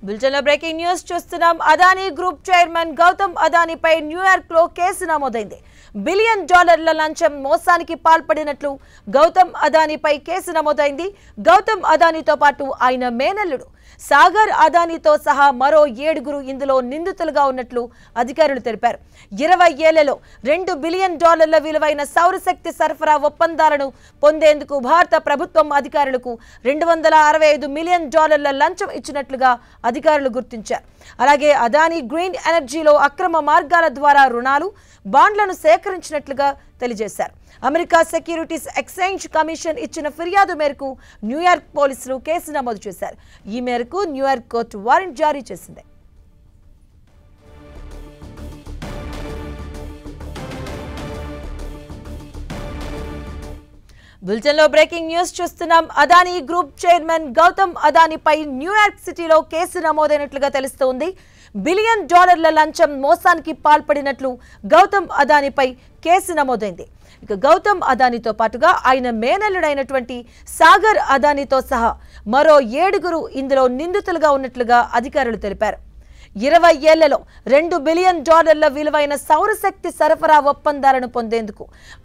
బులెటిన్లో breaking news చూస్తున్నాం. Adani group chairman Gautam అదానీపై న్యూయార్క్ లో కేసు నమోదైంది. $1 బిలియన్ లంచం మోసానికి పాల్పడినట్లు గౌతమ్ అదానీపై కేసు నమోదైంది. గౌతమ్ అదానీతో పాటు ఆయన మేనల్లుడు సాగర్ అదానీతో సహా మరో 7గురు ఇందులో నిందితులుగా ఉన్నట్లు అధికారులు తెలిపారు. 20 ఏళ్లలో $2 బిలియన్ విలువైన సౌరశక్తి సరఫరా ఒప్పందాలను పొందేందుకు భారత ప్రభుత్వం అధికారులకు $265 మిలియన్ లంచం ఇచ్చినట్లుగా అధికారులు గుర్తించారు. అలాగే అదానీ గ్రీన్ ఎనర్జీలో అక్రమ మార్గాల ద్వారా రుణాలు, బాండ్లను సేకరించినట్లుగా తెలియజేశారు. అమెరికా సెక్యూరిటీస్ ఎక్స్చేంజ్ కమిషన్ ఇచ్చిన ఫిర్యాదు మేరకు న్యూయార్క్ పోలీసులు కేసు నమోదు చేశారు. ఈ మేరకు న్యూయార్క్ కోర్టు వారెంట్ జారీ చేసింది. బులెటిన్లో బ్రేకింగ్ న్యూస్ చూస్తున్నాం. అదానీ గ్రూప్ చైర్మన్ గౌతమ్ అదానీపై న్యూయార్క్ సిటీలో కేసు నమోదైనట్లుగా తెలుస్తోంది. $1 బిలియన్ లంచం మోసానికి పాల్పడినట్లు గౌతమ్ అదానీపై కేసు నమోదైంది. ఇక గౌతమ్ అదానీతో పాటుగా ఆయన మేనల్లుడైనటువంటి సాగర్ అదానీతో సహా మరో 7గురు ఇందులో నిందితులుగా ఉన్నట్లుగా అధికారులు తెలిపారు. 20 ఏళ్లలో $2 బిలియన్ విలువైన సౌరశక్తి సరఫరా ఒప్పందాలను పొందేందుకు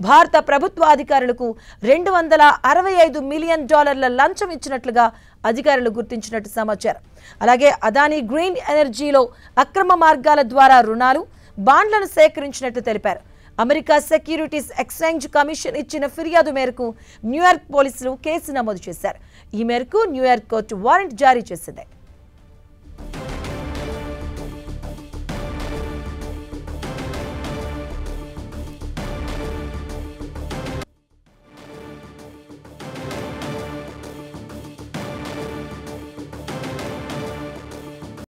భారత ప్రభుత్వ అధికారులకు $265 మిలియన్ లంచం ఇచ్చినట్లుగా అధికారులు గుర్తించినట్టు సమాచారం. అలాగే అదానీ గ్రీన్ ఎనర్జీలో అక్రమ మార్గాల ద్వారా రుణాలు, బాండ్లను సేకరించినట్టు తెలిపారు. అమెరికా సెక్యూరిటీస్ ఎక్స్చేంజ్ కమిషన్ ఇచ్చిన ఫిర్యాదు మేరకు న్యూయార్క్ పోలీసులు కేసు నమోదు చేశారు. ఈ మేరకు న్యూయార్క్ కోర్టు వారెంట్ జారీ చేసింది.